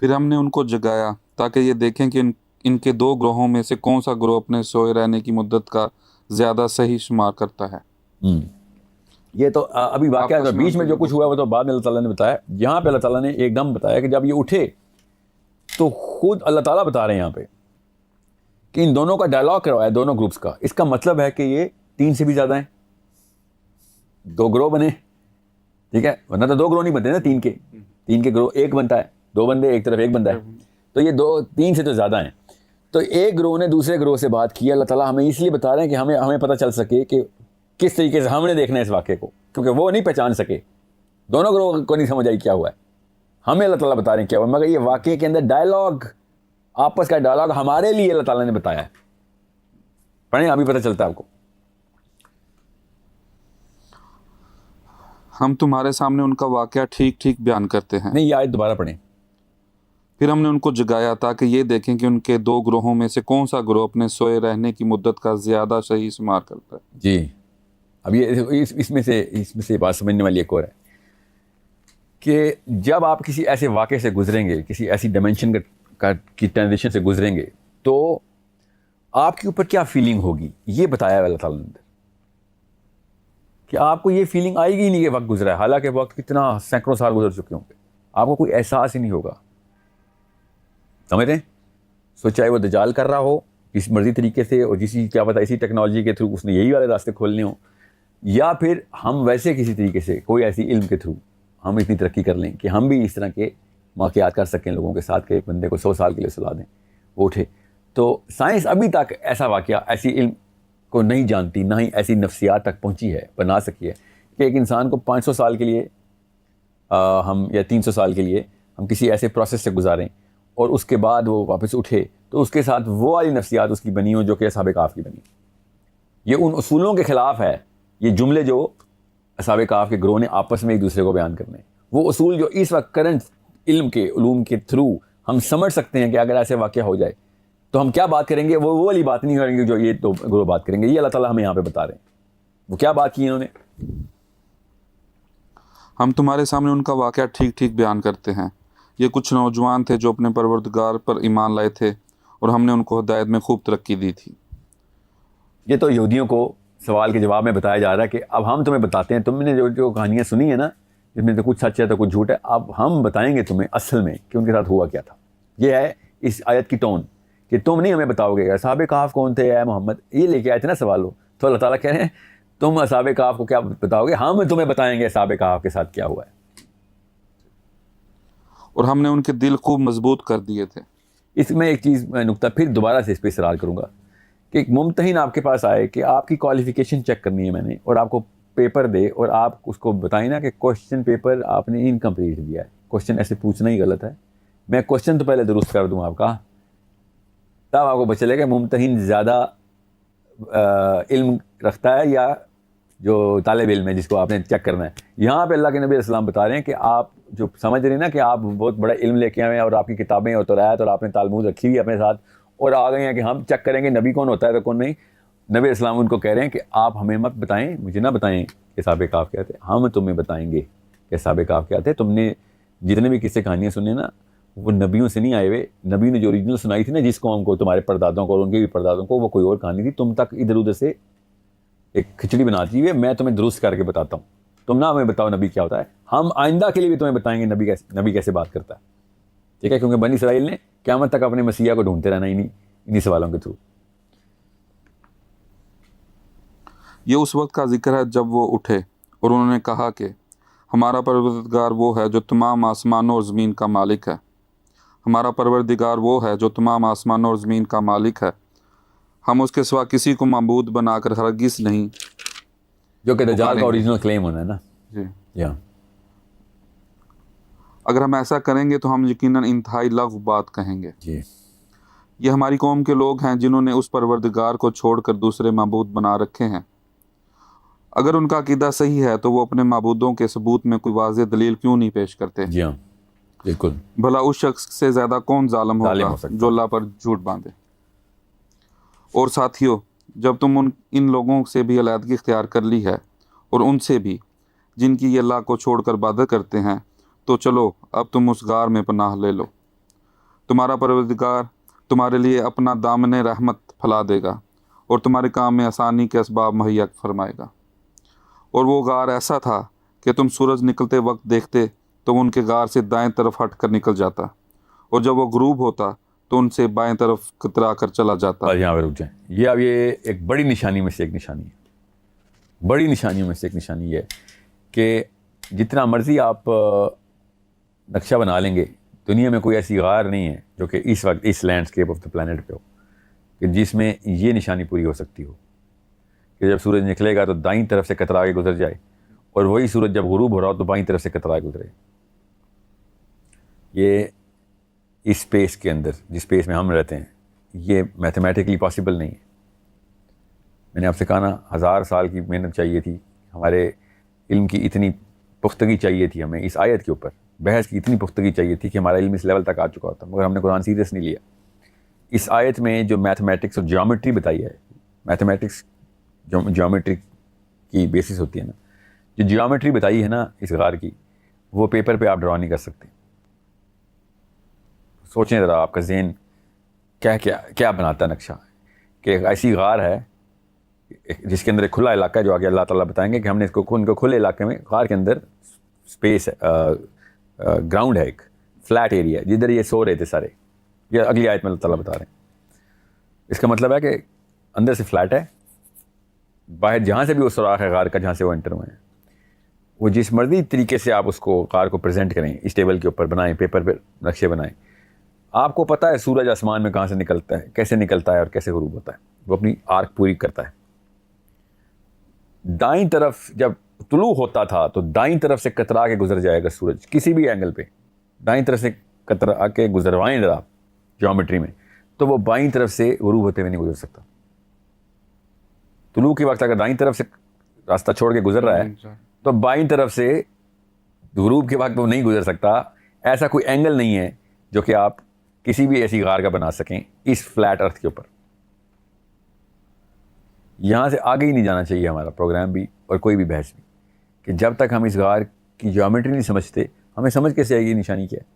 پھر ہم نے ان کو جگایا تاکہ یہ دیکھیں کہ ان کے دو گروہوں میں سے کون سا گروہ اپنے سوئے رہنے کی مدت کا زیادہ صحیح شمار کرتا ہے۔ یہ تو ابھی واقعہ آپس بیچ میں جو کچھ ہوا وہ تو بعد میں اللہ تعالیٰ نے بتایا. یہاں پہ اللہ تعالیٰ نے ایک دم بتایا کہ جب یہ اٹھے تو خود اللہ تعالیٰ بتا رہے ہیں یہاں پہ کہ ان دونوں کا ڈائلاگ کروایا دونوں گروپس کا. اس کا مطلب ہے کہ یہ 3 سے بھی زیادہ ہیں، 2 گروہ بنے، ٹھیک ہے، ورنہ تو 2 گروہ نہیں بنتے نا، 3 کے گروہ ایک بنتا ہے، 2 بندے ایک طرف ایک بندہ ہے، تو یہ 3 سے تو زیادہ ہیں. تو ایک گروہ نے دوسرے گروہ سے بات کی. اللہ تعالیٰ ہمیں اس لیے بتا رہے ہیں کہ ہمیں پتہ چل سکے کہ کس طریقے سے ہم نے دیکھنا ہے اس واقعے کو، کیونکہ وہ نہیں پہچان سکے، دونوں گروہ کو نہیں سمجھ آئی کیا ہوا ہے. ہمیں اللہ تعالیٰ بتا رہے ہیں کیا ہوا، مگر یہ واقعے کے اندر ڈائلاگ، آپس کا ڈائلاگ ہمارے لیے اللہ تعالیٰ نے بتایا ہے. پڑھیں ابھی پتہ چلتا ہے آپ کو. ہم تمہارے سامنے ان کا واقعہ ٹھیک ٹھیک بیان کرتے ہیں. نہیں، یہ آیت دوبارہ پڑھیں. پھر ہم نے ان کو جگایا تاکہ یہ دیکھیں کہ ان کے 2 گروہوں میں سے کون سا گروہ اپنے سوئے رہنے کی مدت کا زیادہ صحیح شمار کرتا ہے. جی، اب یہ اس میں سے بات سمجھنے والی ایک اور ہے کہ جب آپ کسی ایسے واقعے سے گزریں گے، کسی ایسی ڈائمینشن کی ٹرانزیشن سے گزریں گے، تو آپ کے اوپر کیا فیلنگ ہوگی یہ بتایا ہے اللہ تعالیٰ نے کہ آپ کو یہ فیلنگ آئے گی نہیں کہ وقت گزرا ہے، حالانکہ وقت کتنا سینکڑوں سال گزر چکے ہوں گے، آپ کو کوئی احساس ہی نہیں ہوگا. سمجھ رہے ہیں؟ سو چاہے وہ دجال کر رہا ہو کسی مرضی طریقے سے، اور کیا پتہ اسی ٹیکنالوجی کے تھرو اس نے یہی والے راستے کھولنے ہوں، یا پھر ہم ویسے کسی طریقے سے کوئی ایسی علم کے تھرو ہم اتنی ترقی کر لیں کہ ہم بھی اس طرح کے واقعات کر سکیں لوگوں کے ساتھ، کہ ایک بندے کو 100 سال کے لیے سلا دیں وہ اٹھے. تو سائنس ابھی تک ایسا واقعہ، ایسی علم کو نہیں جانتی، نہ ہی ایسی نفسیات تک پہنچی ہے، بنا سکی ہے کہ ایک انسان کو 500 سال کے لیے ہم یا 300 سال کے لیے ہم کسی ایسے پروسیس سے گزاریں اور اس کے بعد وہ واپس اٹھے تو اس کے ساتھ وہ والی نفسیات اس کی بنی ہوں جو کہ اصحاب کہف کی بنی. یہ ان اصولوں کے خلاف ہے، یہ جملے جو اصحاب کہف کے گروہ نے آپس میں ایک دوسرے کو بیان کرنے، وہ اصول جو اس وقت کرنٹ علوم کے تھرو ہم سمجھ سکتے ہیں کہ اگر ایسے واقعہ ہو جائے تو ہم کیا بات کریں گے، وہ والی بات نہیں کریں گے جو یہ تو گروہ بات کریں گے. یہ اللہ تعالیٰ ہمیں یہاں پہ بتا رہے ہیں وہ کیا بات کی انہوں نے. ہم تمہارے سامنے ان کا واقعہ ٹھیک ٹھیک بیان کرتے ہیں. یہ کچھ نوجوان تھے جو اپنے پروردگار پر ایمان لائے تھے اور ہم نے ان کو ہدایت میں خوب ترقی دی تھی. یہ تو یہودیوں کو سوال کے جواب میں بتایا جا رہا ہے کہ اب ہم تمہیں بتاتے ہیں، تم نے جو کہانیاں سنی ہیں نا، جس میں تو کچھ سچ ہے تو کچھ جھوٹ ہے، اب ہم بتائیں گے تمہیں اصل میں کہ ان کے ساتھ ہوا کیا تھا. یہ ہے اس آیت کی ٹون کہ تم نہیں ہمیں بتاؤ گے اصحاب کہف کون تھے، اے محمد یہ لے کے آئے تھے نا سوال. تو اللہ تعالیٰ کہہ رہے ہیں تم اصحاب کہف کو کیا بتاؤ گے، ہم تمہیں بتائیں گے اصحاب کہف کے ساتھ کیا ہوا ہے. اور ہم نے ان کے دل خوب مضبوط کر دیے تھے. اس میں ایک چیز میں نقطہ پھر دوبارہ سے اس پہ اصرار کروں گا کہ ایک ممتحن آپ کے پاس آئے کہ آپ کی کوالیفیکیشن چیک کرنی ہے میں نے، اور آپ کو پیپر دے اور آپ اس کو بتائیں نا کہ کوشچن پیپر آپ نے انکمپلیٹ دیا ہے. کوشچن ایسے پوچھنا ہی غلط ہے. میں کوشچن تو پہلے درست کر دوں آپ کا، تب آپ کو پتہ چلے کہ ممتحن زیادہ علم رکھتا ہے یا جو طالب علم ہے جس کو آپ نے چیک کرنا ہے. یہاں پہ اللہ کے نبی علیہ السلام بتا رہے ہیں کہ آپ جو سمجھ رہے ہیں نا کہ آپ بہت بڑا علم لے کے آئے ہیں اور آپ کی کتابیں اور تورات اور آپ نے تالمود رکھی ہوئی ہے اپنے ساتھ، اور آ گئے ہیں کہ ہم چیک کریں گے نبی کون ہوتا ہے تو کون نہیں. نبی علیہ السلام ان کو کہہ رہے ہیں کہ آپ ہمیں مت بتائیں، مجھے نہ بتائیں کہ اصحاب کہف کیا تھے، ہم تمہیں بتائیں گے کہ اصحاب کہف کیا تھے. تم نے جتنے بھی قصے کہانیاں سنیں نا وہ نبیوں سے نہیں آئے ہوئے. نبی نے جو اوریجنل سنائی تھی نا جس قوم کو، تمہارے پردادوں کو اور ان کے بھی پردادوں کو، وہ کوئی اور کہانی تھی. تم تک ادھر ادھر سے ایک کھچڑی بناتی ہوئی ہے، میں تمہیں درست کر کے بتاتا ہوں. تم نہ ہمیں بتاؤ نبی کیا ہوتا ہے، ہم آئندہ کے لیے بھی تمہیں بتائیں گے نبی کیسے بات کرتا ہے. ٹھیک ہے، کیونکہ بنی اسرائیل نے قیامت تک اپنے مسیح کو ڈھونڈتے رہنا انہی سوالوں کے تھرو. یہ اس وقت کا ذکر ہے جب وہ اٹھے اور انہوں نے کہا کہ ہمارا پروردگار وہ ہے جو تمام آسمانوں اور زمین کا مالک ہے. ہمارا پروردگار وہ ہے جو تمام آسمانوں اور زمین کا مالک ہے، ہم اس کے سوا کسی کو معبود بنا کر ہرگز نہیں. جو کہ دجال کا اوریجنل کلیم ہونا ہے نا. جی، یا اگر ہم ایسا کریں گے تو ہم یقیناً انتہائی لغو بات کہیں گے. جی، یہ ہماری قوم کے لوگ ہیں جنہوں نے اس پروردگار کو چھوڑ کر دوسرے معبود بنا رکھے ہیں. اگر ان کا عقیدہ صحیح ہے تو وہ اپنے معبودوں کے ثبوت میں کوئی واضح دلیل کیوں نہیں پیش کرتے؟ جی ہاں بالکل. بھلا اس شخص سے زیادہ کون ظالم ہو ہوگا سکتا جو اللہ پر جھوٹ باندھے. اور ساتھیو، جب تم ان لوگوں سے بھی علیحدگی اختیار کر لی ہے اور ان سے بھی جن کی یہ اللہ کو چھوڑ کر عبادت کرتے ہیں، تو چلو اب تم اس غار میں پناہ لے لو تمہارا پروردگار تمہارے لیے اپنا دامن رحمت پھیلا دے گا اور تمہارے کام میں آسانی کے اسباب مہیا فرمائے گا۔ اور وہ غار ایسا تھا کہ تم سورج نکلتے وقت دیکھتے تو ان کے غار سے دائیں طرف ہٹ کر نکل جاتا، اور جب وہ غروب ہوتا تو ان سے بائیں طرف کترا کر چلا جاتا۔ بس یہاں پہ رک جائیں۔ یہ اب یہ ایک بڑی نشانی میں سے ایک نشانی ہے، بڑی نشانیوں میں سے ایک نشانی یہ ہے کہ جتنا مرضی آپ نقشہ بنا لیں گے، دنیا میں کوئی ایسی غار نہیں ہے جو کہ اس وقت اس لینڈسکیپ آف دا پلانٹ پہ ہو کہ جس میں یہ نشانی پوری ہو سکتی ہو کہ جب سورج نکلے گا تو دائیں طرف سے کترا کے گزر جائے، اور وہی سورج جب غروب ہو رہا ہو تو بائیں طرف سے کترا کے گزرے۔ یہ اس اسپیس کے اندر، جس اسپیس میں ہم رہتے ہیں، یہ میتھمیٹکلی پاسبل نہیں ہے۔ میں نے آپ سے کہا نا، 1000 سال کی محنت چاہیے تھی، ہمارے علم کی اتنی پختگی چاہیے تھی، ہمیں اس آیت کے اوپر بحث کی اتنی پختگی چاہیے تھی کہ ہمارا علم اس لیول تک آ چکا ہوتا، مگر ہم نے قرآن سیریس نہیں لیا۔ اس آیت میں جو میتھمیٹکس اور جیومیٹری بتائی ہے، میتھمیٹکس جیومیٹری کی بیسس ہوتی ہے نا، جو جیومیٹری بتائی ہے نا اس غار کی، وہ پیپر پہ آپ ڈرا نہیں کر سکتے۔ سوچیں ذرا، آپ کا ذہن کیا بناتا ہے نقشہ کہ ایک ایسی غار ہے جس کے اندر ایک کھلا علاقہ ہے، جو آگے اللہ تعالیٰ بتائیں گے کہ ہم نے ان کو کھلے علاقے میں، غار کے اندر اسپیس گراؤنڈ ہے، ایک فلیٹ ایریا ہے جدھر یہ سو رہے تھے سارے۔ یہ اگلی آیت میں اللہ تعالیٰ بتا رہے ہیں۔ اس کا مطلب ہے کہ اندر سے فلیٹ ہے، باہر جہاں سے بھی وہ سوراخ ہے غار کا جہاں سے وہ انٹر ہوئے ہیں، وہ جس مرضی طریقے سے آپ اس کو غار کو پریزنٹ کریں، اس ٹیبل کے اوپر بنائیں، پیپر پہ نقشے بنائیں، آپ کو پتہ ہے سورج آسمان میں کہاں سے نکلتا ہے، کیسے نکلتا ہے اور کیسے غروب ہوتا ہے، وہ اپنی آرک پوری کرتا ہے۔ دائیں طرف جب طلوع ہوتا تھا تو دائیں طرف سے کترا کے گزر جائے گا سورج، کسی بھی اینگل پہ دائیں طرف سے کترا کے گزروائیں ذرا جیومیٹری میں، تو وہ بائیں طرف سے غروب ہوتے ہوئے نہیں گزر سکتا۔ طلوع کے وقت اگر دائیں طرف سے راستہ چھوڑ کے گزر رہا ہے تو بائیں طرف سے غروب کے وقت وہ نہیں گزر سکتا۔ ایسا کوئی اینگل نہیں ہے جو کہ آپ کسی بھی ایسی غار کا بنا سکیں اس فلیٹ ارتھ کے اوپر۔ یہاں سے آگے ہی نہیں جانا چاہیے ہمارا پروگرام بھی اور کوئی بھی بحث بھی، کہ جب تک ہم اس غار کی جیومیٹری نہیں سمجھتے، ہمیں سمجھ کیسے آئے گی نشانی کیا ہے۔